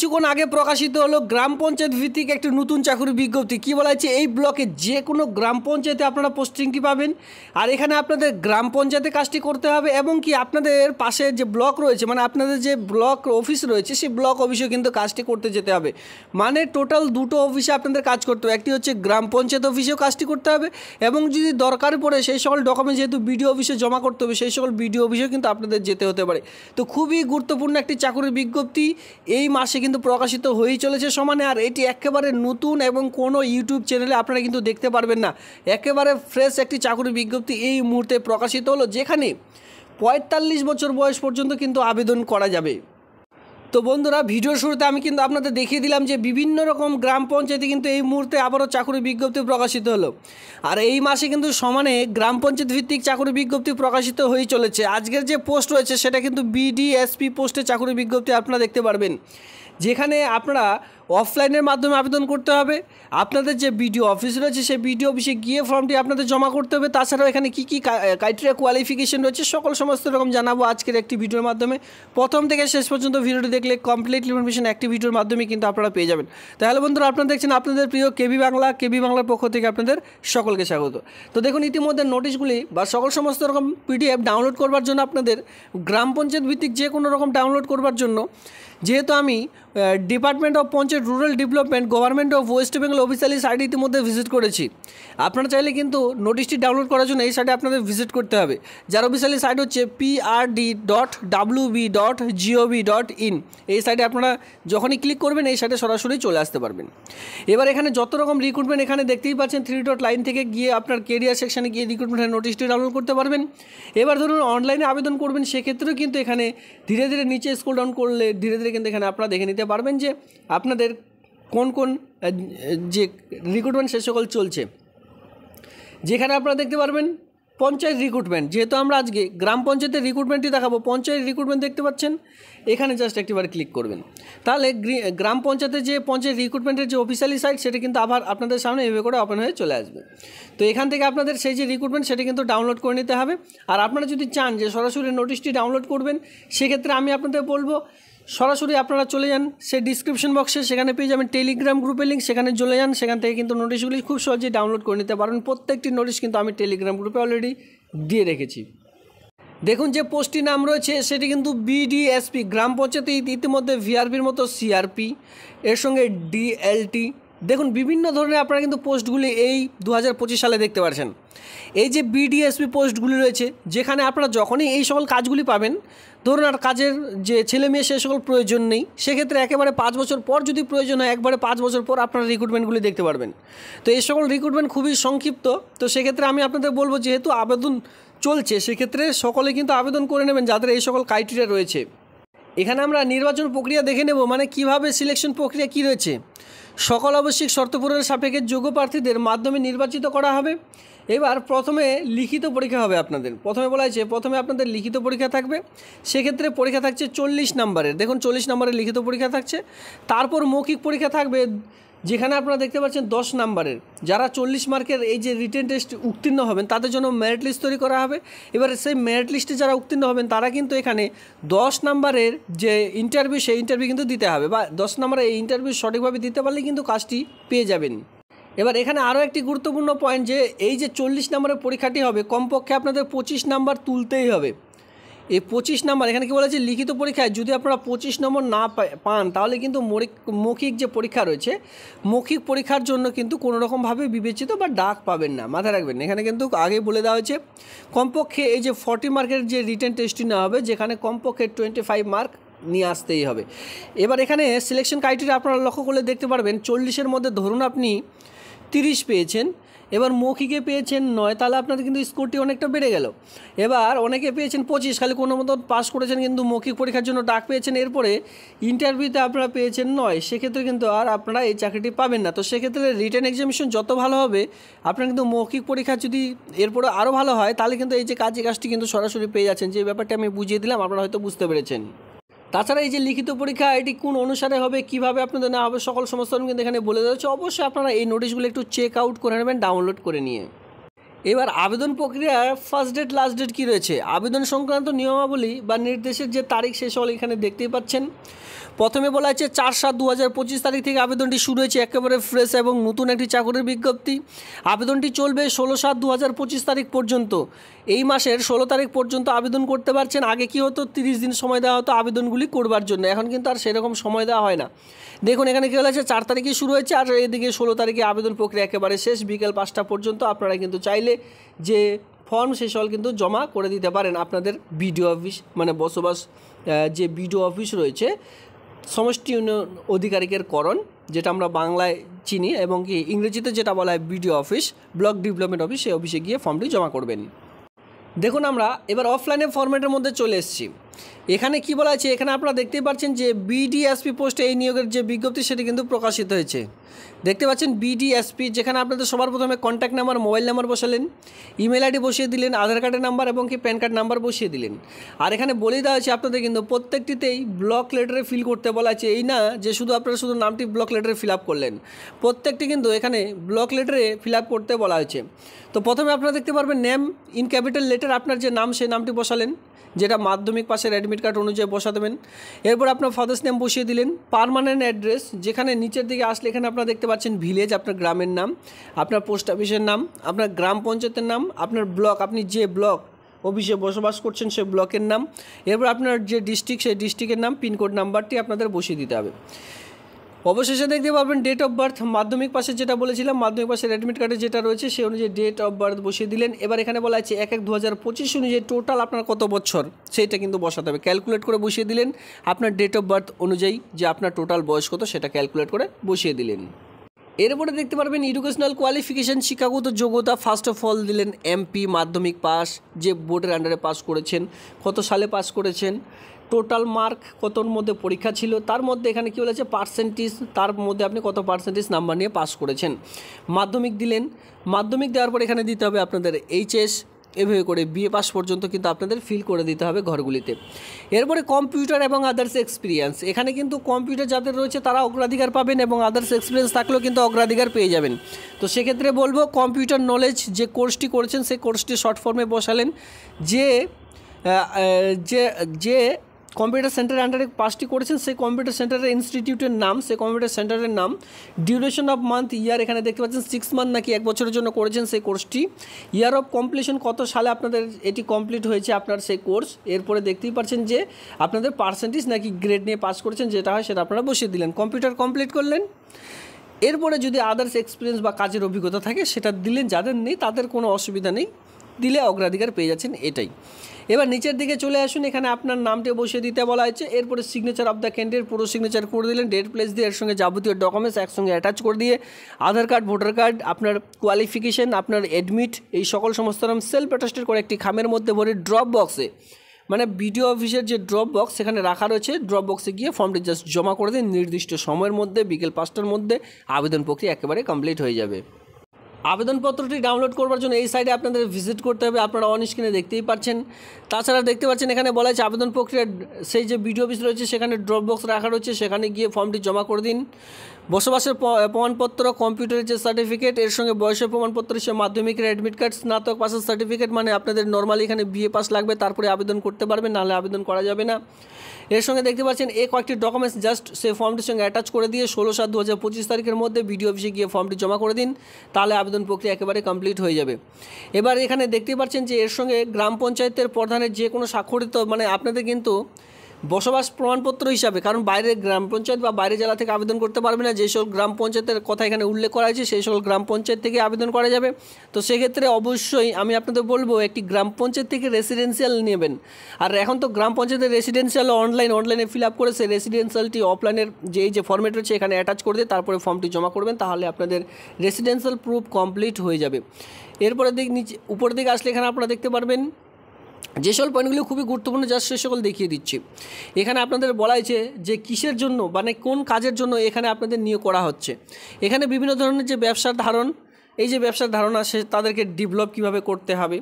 কিছুক্ষণ আগে প্রকাশিত হলো গ্রাম পঞ্চায়েত ভিত্তিক একটি নতুন চাকরির বিজ্ঞপ্তি। কী বলা হচ্ছে, এই ব্লকে যে কোনো গ্রাম পঞ্চায়েতে আপনারা পোস্টিংটি পাবেন। আর এখানে আপনাদের গ্রাম পঞ্চায়েতে কাজটি করতে হবে এবং কি আপনাদের পাশে যে ব্লক রয়েছে, মানে আপনাদের যে ব্লক অফিস রয়েছে সেই ব্লক অফিসেও কিন্তু কাজটি করতে যেতে হবে। মানে টোটাল দুটো অফিসে আপনাদের কাজ করতে হবে, একটি হচ্ছে গ্রাম পঞ্চায়েত অফিসেও কাজটি করতে হবে এবং যদি দরকার পড়ে সেই সকল ডকুমেন্ট যেহেতু বিডিও অফিসে জমা করতে হবে, সেই সকল বিডিও অফিসেও কিন্তু আপনাদের যেতে হতে পারে। তো খুবই গুরুত্বপূর্ণ একটি চাকরির বিজ্ঞপ্তি এই মাসে কিন্তু প্রকাশিত হয়েই চলেছে সমানে। আর এটি একেবারে নতুন এবং কোনো ইউটিউব চ্যানেলে আপনারা কিন্তু দেখতে পারবেন না। একেবারে ফ্রেশ একটি চাকরির বিজ্ঞপ্তি এই মুহূর্তে প্রকাশিত হলো, যেখানে ৪৫ বছর বয়স পর্যন্ত কিন্তু আবেদন করা যাবে। তো বন্ধুরা, ভিডিওর শুরুতে আমি কিন্তু আপনাদের দেখিয়ে দিলাম যে বিভিন্ন রকম গ্রাম পঞ্চায়েতে কিন্তু এই মুহূর্তে আবারও চাকরির বিজ্ঞপ্তি প্রকাশিত হলো। আর এই মাসে কিন্তু সমানে গ্রাম পঞ্চায়েত ভিত্তিক চাকরির বিজ্ঞপ্তি প্রকাশিত হয়ে চলেছে। আজকের যে পোস্ট রয়েছে সেটা কিন্তু বিডিএসপি পোস্টে চাকরির বিজ্ঞপ্তি আপনারা দেখতে পারবেন, যেখানে আপনারা অফলাইনের মাধ্যমে আবেদন করতে হবে। আপনাদের যে বিডিও অফিস রয়েছে সেই বিডিও অফিসে গিয়ে ফর্মটি আপনাদের জমা করতে হবে। তাছাড়াও এখানে কী কী ক্রাইটেরিয়া কোয়ালিফিকেশন রয়েছে সমস্ত রকম জানাবো আজকের একটি ভিডিওর মাধ্যমে। প্রথম থেকে শেষ পর্যন্ত ভিডিওটি দেখলে কমপ্লিট ইনফরমেশন একটি ভিডিওর মাধ্যমে কিন্তু আপনারা পেয়ে যাবেন। তাহলে বন্ধুরা, আপনারা দেখছেন আপনাদের প্রিয় কেবি বাংলার পক্ষ থেকে আপনাদের সকলকে স্বাগত। তো দেখুন, ইতিমধ্যে নোটিশগুলি বা সমস্ত রকম পিডিএফ ডাউনলোড করবার জন্য আপনাদের গ্রাম পঞ্চায়েত ভিত্তিক যে কোনো রকম ডাউনলোড করবার জন্য, যেহেতু আমি department of panchayat rural development government of West Bengal officially সাইটে ইতিমধ্যে ভিজিট করেছি। আপনারা চাইলে কিন্তু নোটিশটি ডাউনলোড করার জন্য এই সাইটে আপনাদের ভিজিট করতে হবে, যার অফিসিয়ালি সাইট হচ্ছে prd.wb.gov.in। এই সাইটে আপনারা যখনই ক্লিক করবেন এই সাইটে সরাসরি চলে আসতে পারবেন। এবার এখানে যত রকম রিক্রুটমেন্ট এখানে দেখতেই পাচ্ছেন, 3 ডট লাইন থেকে গিয়ে আপনার কেরিয়ার সেকশানে গিয়ে রিক্রুটমেন্টের নোটিশটি ডাউনলোড করতে পারবেন। এবার ধরুন অনলাইনে আবেদন করবেন, সেক্ষেত্রেও কিন্তু এখানে ধীরে ধীরে নিচে স্ক্রল ডাউন করলে ধীরে ধীরে কিন্তু এখানে আপনারা দেখে নিতে পারবেন যে আপনাদের কোন কোন যে রিক্রুটমেন্ট সে সকল চলছে। যেখানে আপনারা দেখতে পারবেন পঞ্চায়েত রিক্রুটমেন্ট, যেহেতু আমরা আজকে গ্রাম পঞ্চায়েতের রিক্রুটমেন্টই দেখাবো, পঞ্চায়েত রিক্রুটমেন্ট দেখতে পাচ্ছেন, এখানে জাস্ট একটিবার ক্লিক করবেন। তাহলে গ্রাম পঞ্চায়েতের যে পঞ্চায়েত রিক্রুটমেন্টের যে অফিসিয়ালি সাইট সেটা কিন্তু আবার আপনাদের সামনে এভাবে করে ওপেন হয়ে চলে আসবে। তো এখান থেকে আপনাদের সেই যে রিক্রুটমেন্ট সেটা কিন্তু ডাউনলোড করে নিতে হবে। আর আপনারা যদি চান যে সরাসরি নোটিশটি ডাউনলোড করবেন, সেক্ষেত্রে আমি আপনাদের বলবো সরাসরি আপনারা চলে যান সেই ডিসক্রিপশন বক্সে, সেখানে পেয়ে যাবেন টেলিগ্রাম গ্রুপের লিঙ্ক, সেখানে চলে যান। সেখান থেকে কিন্তু নোটিশগুলি খুব সহজেই ডাউনলোড করে নিতে পারেন। প্রত্যেকটি নোটিশ কিন্তু আমি টেলিগ্রাম গ্রুপে অলরেডি দিয়ে রেখেছি। দেখুন, যে পোস্টটির নাম রয়েছে সেটি কিন্তু বিডিএসপি, গ্রাম পঞ্চায়েতে ইতিমধ্যে ভিআরপির মতো সিআরপি, এর সঙ্গে ডিএলটি। দেখুন, বিভিন্ন ধরনের আপনারা কিন্তু পোস্টগুলি এই 2025 সালে দেখতে পাচ্ছেন। এই যে বিডিএসপি পোস্টগুলি রয়েছে, যেখানে আপনারা যখনই এই সকল কাজগুলি পাবেন, ধরুন আর কাজের যে ছেলে মেয়ে সে সকল প্রয়োজন নেই, সেক্ষেত্রে একেবারে 5 বছর পর যদি প্রয়োজন হয়, একবারে 5 বছর পর আপনারা রিক্রুটমেন্টগুলি দেখতে পারবেন। তো এই সকল রিক্রুটমেন্ট খুবই সংক্ষিপ্ত। তো সেক্ষেত্রে আমি আপনাদের বলবো, যেহেতু আবেদন চলছে, সেক্ষেত্রে সকলে কিন্তু আবেদন করে নেবেন যাদের এই সকল ক্রাইটেরিয়া রয়েছে। এখানে আমরা নির্বাচন প্রক্রিয়া দেখে নেব, মানে কিভাবে সিলেকশন প্রক্রিয়া কী রয়েছে। সকল আবশ্যিক শর্ত পূরণের সাপেক্ষে যোগ্য প্রার্থীদের মাধ্যমে নির্বাচিত করা হবে। এবার প্রথমে লিখিত পরীক্ষা হবে আপনাদের। প্রথমে বলা হয়েছে প্রথমে আপনাদের লিখিত পরীক্ষা থাকবে, সেক্ষেত্রে পরীক্ষা থাকছে 40 নম্বরের। দেখুন, 40 নম্বরের লিখিত পরীক্ষা থাকছে। তারপর মৌখিক পরীক্ষা থাকবে, যেখানে আপনারা দেখতে পাচ্ছেন 10 নম্বরের। যারা 40 মার্কের এই যে রিটেন টেস্ট উত্তীর্ণ হবেন তাদের জন্য মেরিট লিস্ট তৈরি করা হবে। এবার সেই মেরিট লিস্টে যারা উত্তীর্ণ হবেন তারা কিন্তু এখানে 10 নম্বরের যে ইন্টারভিউ, সেই ইন্টারভিউ কিন্তু দিতে হবে, বা 10 নম্বরের এই ইন্টারভিউ সঠিকভাবে দিতে পারলে কিন্তু কাজটি পেয়ে যাবেন। এবার এখানে আরও একটি গুরুত্বপূর্ণ পয়েন্ট, যে এই যে 40 নম্বরের পরীক্ষাটি হবে, কমপক্ষে আপনাদের 25 নম্বর তুলতেই হবে। এই 25 নম্বর, এখানে কি বলেছে, লিখিত পরীক্ষায় যদি আপনারা 25 নম্বর না পান, তাহলে কিন্তু মৌখিক যে পরীক্ষা রয়েছে, মৌখিক পরীক্ষার জন্য কিন্তু কোনোরকমভাবে বিবেচিত বা ডাক পাবেন না। মাথায় রাখবেন, এখানে কিন্তু আগে বলে দেওয়া হয়েছে কমপক্ষে এই যে 40 মার্কের যে রিটেন টেস্টটি নেওয়া হবে, যেখানে কমপক্ষে 25 মার্ক নিয়ে আসতেই হবে। এবার এখানে সিলেকশন ক্রাইটেরিয়া আপনারা লক্ষ্য করলে দেখতে পারবেন, 40-এর মধ্যে ধরুন আপনি 30 পেয়েছেন, এবার মৌখিকে পেয়েছেন 9, তাহলে আপনাদের কিন্তু স্কোরটি অনেকটা বেড়ে গেল। এবার অনেকে পেয়েছেন 25, খালি কোনো মতো পাস করেছেন কিন্তু মৌখিক পরীক্ষার জন্য ডাক পেয়েছেন, এরপরে ইন্টারভিউতে আপনারা পেয়েছেন 9, সেক্ষেত্রে কিন্তু আর আপনারা এই চাকরিটি পাবেন না। তো সেক্ষেত্রে রিটেন এক্সামিনেশন যত ভালো হবে, আপনার কিন্তু মৌখিক পরীক্ষা যদি এরপরে আরও ভালো হয়, তাহলে কিন্তু এই যে কাজটি কিন্তু সরাসরি পেয়ে যাচ্ছেন। যে ব্যাপারটা আমি বুঝিয়ে দিলাম, আপনারা হয়তো বুঝতে পেরেছেন। তাছাড়া এই যে লিখিত পরীক্ষা, এটি কোন অনুসারে হবে, কিভাবে আপনাদের না হবে, সমস্ত কিন্তু এখানে বলে দেওয়া হচ্ছে। অবশ্যই আপনারা এই নোটিশগুলো একটু চেক আউট করে নেবেন ডাউনলোড করে নিয়ে। এবার আবেদন প্রক্রিয়ার ফার্স্ট ডেট লাস্ট ডেট কী রয়েছে, আবেদন সংক্রান্ত নিয়মাবলী বা নির্দেশের যে তারিখ, সে সকল এখানে দেখতেই পাচ্ছেন। প্রথমে বলা আছে 4/7/2025 তারিখ থেকে আবেদনটি শুরু হয়েছে, একেবারে ফ্রেশ এবং নতুন একটি চাকরির বিজ্ঞপ্তি। আবেদনটি চলবে 16/7/2025 তারিখ পর্যন্ত। এই মাসের 16 তারিখ পর্যন্ত আবেদন করতে পারছেন। আগে কি হতো, 30 দিন সময় দেওয়া হতো আবেদনগুলি করবার জন্য, এখন কিন্তু আর সেরকম সময় দেওয়া হয় না। দেখুন এখানে কী বলেছে, 4 তারিখে শুরু হয়েছে আর এদিকে 16 তারিখে আবেদন প্রক্রিয়া একেবারে শেষ, বিকেল 5টা পর্যন্ত। আপনারা কিন্তু চাইলে যে ফর্ম সেই সকল কিন্তু জমা করে দিতে পারেন আপনাদের বিডিও অফিস, মানে বসবাস যে বিডিও অফিস রয়েছে, সমষ্টি উন্নয়ন অধিকারিকের করণ, যেটা আমরা বাংলায় চিনি, এবং কি ইংরেজিতে যেটা বলা হয় BDO office, block development office, সেই অফিসে গিয়ে ফর্মটি জমা করবেন। দেখুন আমরা এবার অফলাইনে ফরম্যাটের মধ্যে চলে এসেছি। এখানে কি বলা আছে, এখানে আপনারা দেখতেই পাচ্ছেন যে বিডিএসপি পোস্টে এই নিয়োগের যে বিজ্ঞপ্তি সেটি কিন্তু প্রকাশিত হয়েছে। দেখতে পাচ্ছেন বিডিএসপি, যেখানে আপনাদের সবার প্রথমে কন্ট্যাক্ট নাম্বার, মোবাইল নাম্বার বসালেন, ইমেল আইডি বসিয়ে দিলেন, আধার কার্ডের নাম্বার এবং কি প্যান কার্ড নাম্বার বসিয়ে দিলেন। আর এখানে বলে দেওয়া হয়েছে আপনাদের কিন্তু প্রত্যেকটিতেই ব্লক লেটারে ফিল করতে বলা আছে। এই না যে শুধু আপনারা শুধু নামটি ব্লক লেটারে ফিল আপ করলেন, প্রত্যেকটি কিন্তু এখানে ব্লক লেটারে ফিল আপ করতে বলা হয়েছে। তো প্রথমে আপনারা দেখতে পারবেন নেম ইন ক্যাপিটাল লেটার, আপনার যে নাম সেই নামটি বসালেন, যেটা মাধ্যমিক পাশের অ্যাডমিট কার্ড অনুযায়ী বসা দেবেন। এরপর আপনার ফাদার্স নেম বসিয়ে দিলেন। পার্মানেন্ট অ্যাড্রেস, যেখানে নিচের দিকে আসলে এখানে আপনারা দেখতে পাচ্ছেন ভিলেজ, আপনার গ্রামের নাম, আপনার পোস্ট অফিসের নাম, আপনার গ্রাম পঞ্চায়েতের নাম, আপনার ব্লক, আপনি যে ব্লক অফিসে বসবাস করছেন সেই ব্লকের নাম, এরপর আপনার যে ডিস্ট্রিক্ট সেই ডিস্ট্রিক্টের নাম, পিনকোড নাম্বারটি আপনাদের বসিয়ে দিতে হবে। অবশেষে দেখতে পাবেন ডেট অফ বার্থ, মাধ্যমিক পাশে যেটা বলেছিলাম, মাধ্যমিক পাশের অ্যাডমিট কার্ডে যেটা রয়েছে সেই অনুযায়ী ডেট অফ বার্থ বসিয়ে দিলেন। এবার এখানে বলা আছে 1/1/2025 অনুযায়ী টোটাল আপনার কত বছর সেইটা কিন্তু বসাতে হবে, ক্যালকুলেট করে বসিয়ে দিলেন। আপনার ডেট অফ বার্থ অনুযায়ী যে আপনার টোটাল বয়স কত সেটা ক্যালকুলেট করে বসিয়ে দিলেন। এরপরে দেখতে পারবেন এডুকেশনাল কোয়ালিফিকেশান, শিক্ষাগত যোগ্যতা, ফার্স্ট অফ অল দিলেন এমপি, মাধ্যমিক পাস, যে বোর্ডের আন্ডারে পাস করেছেন, কত সালে পাস করেছেন, টোটাল মার্ক কতর মধ্যে পরীক্ষা ছিল, তার মধ্যে এখানে কী বলেছে পার্সেন্টেজ, তার মধ্যে আপনি কত পার্সেন্টেজ নাম্বার নিয়ে পাস করেছেন। মাধ্যমিক দিলেন, মাধ্যমিক দেওয়ার পর এখানে দিতে হবে আপনাদের এইচএস, এভাবে করে বিএ পাস পর্যন্ত কিন্তু আপনাদের ফিল করে দিতে হবে ঘরগুলিতে। এরপরে কম্পিউটার এবং আদার্স এক্সপিরিয়েন্স, এখানে কিন্তু কম্পিউটার যাদের রয়েছে তারা অগ্রাধিকার পাবেন এবং আদার্স এক্সপিরিয়েন্স থাকলেও কিন্তু অগ্রাধিকার পেয়ে যাবেন। তো সেক্ষেত্রে বলবো কম্পিউটার নলেজ যে কোর্সটি করেছেন সেই কোর্সটি শর্ট ফর্মে বসালেন। যে যে কম্পিউটার সেন্টারের আন্ডারে পাসটি করেছেন সেই কম্পিউটার সেন্টারের ইনস্টিটিউটের নাম, সেই কম্পিউটার সেন্টারের নাম, ডিউরেশন অফ মান্থ, ইয়ার, এখানে দেখতে পাচ্ছেন 6 মান্থ নাকি 1 বছরের জন্য করেছেন সেই কোর্সটি, ইয়ার অফ কমপ্লিশন, কত সালে আপনাদের এটি কমপ্লিট হয়েছে আপনার সেই কোর্স। এরপরে দেখতেই পাচ্ছেন যে আপনাদের পার্সেন্টেজ নাকি গ্রেড নিয়ে পাস করেছেন, যেটা হয় সেটা আপনারা বসিয়ে দিলেন। কম্পিউটার কমপ্লিট করলেন। এরপরে যদি আদার্স এক্সপিরিয়েন্স বা কাজের অভিজ্ঞতা থাকে সেটা দিলেন, যাদের নেই তাদের কোনো অসুবিধা নেই, দিলে অগ্রাধিকার পেয়ে যাচ্ছেন, এটাই। এবার নিচের দিকে চলে আসুন, এখানে আপনার নামটি বসিয়ে দিতে বলা হয়েছে। এরপরে সিগনেচার অফ দ্য ক্যান্ডিডেট, পুরো সিগনেচার করে দিলেন, ডেট প্লেস দিয়ে এর সঙ্গে যাবতীয় ডকুমেন্টস একসঙ্গে অ্যাটাচ করে দিয়ে আধার কার্ড, ভোটার কার্ড, আপনার কোয়ালিফিকেশান, আপনার অ্যাডমিট, এই সকল সমস্ত নাম সেলফ অ্যাটাস্টেড করে একটি খামের মধ্যে ভরে ড্রপ বক্সে, মানে বিডিও অফিসের যে ড্রপ বক্স সেখানে রাখা রয়েছে, ড্রপ বক্সে গিয়ে ফর্মটি জাস্ট জমা করে দিন। নির্দিষ্ট সময়ের মধ্যে বিকেল 5টার মধ্যে আবেদন প্রক্রিয়া একেবারে কমপ্লিট হয়ে যাবে। আবেদনপত্রটি ডাউনলোড করবার জন্য এই সাইটে আপনাদের ভিজিট করতে হবে, আপনারা অন স্ক্রিনে দেখতেই পাচ্ছেন। তাছাড়া দেখতে পাচ্ছেন এখানে বলা আছে আবেদন প্রক্রিয়ার সেই যে বিডিও অফিস রয়েছে সেখানে ড্রপ বক্স রাখা রয়েছে, সেখানে গিয়ে ফর্মটি জমা করে দিন। বসবাসের প্রমাণপত্র, কম্পিউটারের যে সার্টিফিকেট, এর সঙ্গে বয়সের প্রমাণপত্র হিসেবে মাধ্যমিকের অ্যাডমিট কার্ড, স্নাতক পাসের সার্টিফিকেট, মানে আপনাদের নর্মালি এখানে বিএ পাস লাগবে, তারপরে আবেদন করতে পারবেন, নাহলে আবেদন করা যাবে না। এর সঙ্গে দেখতে পাচ্ছেন এই কয়েকটি ডকুমেন্টস জাস্ট সেই ফর্মটির সঙ্গে অ্যাটাচ করে দিয়ে 16/7/2025 তারিখের মধ্যে বিডিও অফিসে গিয়ে ফর্মটি জমা করে দিন, তাহলে আবেদন প্রক্রিয়া একেবারে কমপ্লিট হয়ে যাবে। এবার এখানে দেখতে পাচ্ছেন যে এর সঙ্গে গ্রাম পঞ্চায়েতের প্রধানের যে কোনো স্বাক্ষরিত, মানে আপনাদের কিন্তু বসবাস প্রমাণপত্র হিসাবে, কারণ বাইরের গ্রাম পঞ্চায়েত বা বাইরের জেলা থেকে আবেদন করতে পারবে না, যে সকল গ্রাম পঞ্চায়েতের কথা এখানে উল্লেখ করা হয়েছে সেই সকল গ্রাম পঞ্চায়েত থেকে আবেদন করা যাবে। তো সেক্ষেত্রে অবশ্যই আমি আপনাদের বলবো একটি গ্রাম পঞ্চায়েত থেকে রেসিডেন্সিয়াল নেবেন। আর এখন তো গ্রাম পঞ্চায়েতের রেসিডেন্সিয়াল অনলাইনে ফিল আপ করে সেই রেসিডেন্সিয়ালটি অফলাইনের যে ফর্মেট রয়েছে এখানে অ্যাটাচ করে দিয়ে তারপরে ফর্মটি জমা করবেন, তাহলে আপনাদের রেসিডেন্সিয়াল প্রুফ কমপ্লিট হয়ে যাবে। এরপরে নিচে উপরের দিকে আসলে এখানে আপনারা দেখতে পারবেন যে সকল পয়েন্টগুলো খুবই গুরুত্বপূর্ণ, যা সে সকল দেখিয়ে দিচ্ছি। এখানে আপনাদের বলা হয়েছে যে কিসের জন্য, মানে কোন কাজের জন্য এখানে আপনাদের নিয়োগ করা হচ্ছে। এখানে বিভিন্ন ধরনের যে ব্যবসার ধারণ, এই যে ব্যবসার ধারণা সে তাদেরকে ডেভেলপ কীভাবে করতে হবে,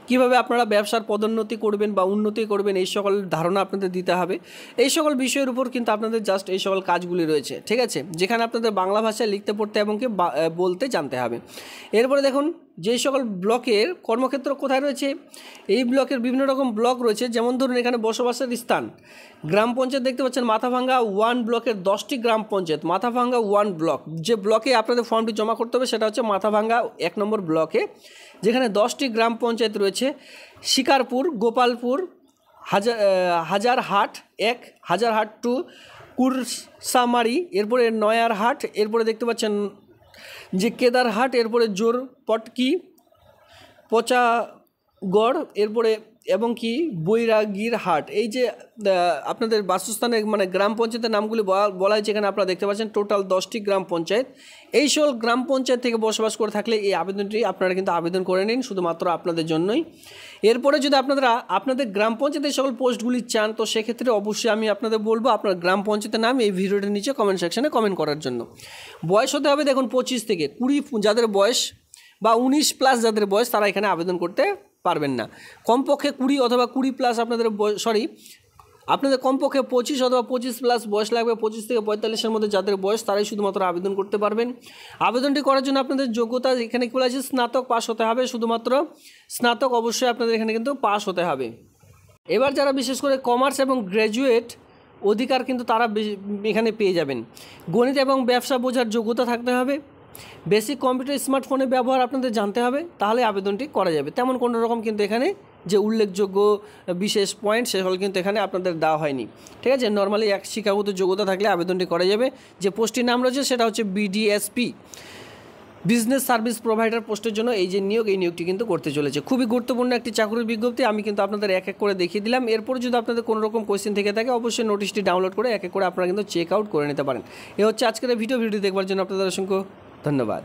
কীভাবে আপনারা ব্যবসার পদোন্নতি করবেন বা উন্নতি করবেন, এই সকল ধারণা আপনাদের দিতে হবে। এই সকল বিষয়ের উপর কিন্তু আপনাদের জাস্ট এই সকল কাজগুলি রয়েছে, ঠিক আছে, যেখানে আপনাদের বাংলা ভাষায় লিখতে পড়তে এবং কি বলতে জানতে হবে। এরপরে দেখুন যেই সকল ব্লকের কর্মক্ষেত্র কোথায় রয়েছে, এই ব্লকের বিভিন্ন রকম ব্লক রয়েছে। যেমন ধরুন এখানে বসবাসের স্থান, গ্রাম পঞ্চায়েত দেখতে পাচ্ছেন মাথাভাঙ্গা 1 ব্লকের 10টি গ্রাম পঞ্চায়েত, মাথাভাঙ্গা 1 ব্লক। যে ব্লকে আপনাদের ফর্মটি জমা করতে হবে সেটা হচ্ছে মাথাভাঙ্গা 1 নম্বর ব্লকে, যেখানে 10টি গ্রাম পঞ্চায়েত রয়েছে। শিকারপুর, গোপালপুর, হাজারহাট 1, হাজারহাট 2, কুরসামারি, এরপরে নয়ারহাট, এরপরে দেখতে পাচ্ছেন যে কেদারহাট, এরপরে জোরপটকি, পচাগড়, এরপরে এবং কি বৈরাগীরহাট। এই যে আপনাদের বাসস্থানে মানে গ্রাম পঞ্চায়েতের নামগুলি বলা হয়েছে এখানে আপনারা দেখতে পাচ্ছেন। টোটাল 10টি গ্রাম পঞ্চায়েত। এই সকল গ্রাম পঞ্চায়েত থেকে বসবাস করে থাকলে এই আবেদনটি আপনারা কিন্তু আবেদন করে নিন, শুধুমাত্র আপনাদের জন্যই। এরপরে যদি আপনাদের গ্রাম পঞ্চায়েতের সকল পোস্টগুলি চান, তো সেক্ষেত্রে অবশ্যই আমি আপনাদের বলবো আপনার গ্রাম পঞ্চায়েতের নাম এই ভিডিওটির নিচে কমেন্ট সেকশনে কমেন্ট করার জন্য। বয়স হতে হবে দেখুন 25 থেকে 20 যাদের বয়স, বা 19+ যাদের বয়স, তারা এখানে আবেদন করতে পারবেন না। কমপক্ষে 20 অথবা 20+ আপনাদের কমপক্ষে 25 অথবা 25+ বয়স লাগবে। 25 থেকে 45-এর মধ্যে যাদের বয়স, তারাই শুধুমাত্র আবেদন করতে পারবেন। আবেদনটি করার জন্য আপনাদের যোগ্যতা এখানে কি বলা আছে, স্নাতক পাস হতে হবে, শুধুমাত্র স্নাতক অবশ্যই আপনাদের এখানে কিন্তু পাস হতে হবে। এবার যারা বিশেষ করে কমার্স এবং গ্র্যাজুয়েট অধিকার কিন্তু তারা এখানে পেয়ে যাবেন। গণিত এবং ব্যবসা বোঝার যোগ্যতা থাকতে হবে। বেসিক কম্পিউটার স্মার্টফোনের ব্যবহার আপনাদের জানতে হবে, তাহলে আবেদনটি করা যাবে। তেমন কোনো রকম কিন্তু এখানে যে উল্লেখযোগ্য বিশেষ পয়েন্ট সেগুলো কিন্তু এখানে আপনাদের দেওয়া হয়নি, ঠিক আছে। নর্মালি এক শিক্ষাগত যোগ্যতা থাকলে আবেদনটি করা যাবে। যে পোস্টটির নাম রয়েছে সেটা হচ্ছে বিডিএসপি, বিজনেস সার্ভিস প্রোভাইডার পোস্টের জন্য এই যে এই নিয়োগটি কিন্তু করতে চলেছে। খুবই গুরুত্বপূর্ণ একটি চাকরির বিজ্ঞপ্তি। আমি কিন্তু আপনাদের এক এক করে দেখিয়ে দিলাম। এরপর যদি আপনাদের কোনো রকম কোয়েশ্চেন থেকে থাকে, অবশ্যই নোটিশটি ডাউনলোড করে এক এক করে আপনারা কিন্তু চেক আউট করে নিতে পারেন। এ হচ্ছে আজকের ভিডিওটি দেখবার জন্য আপনাদের অসংখ্য ধন্যবাদ।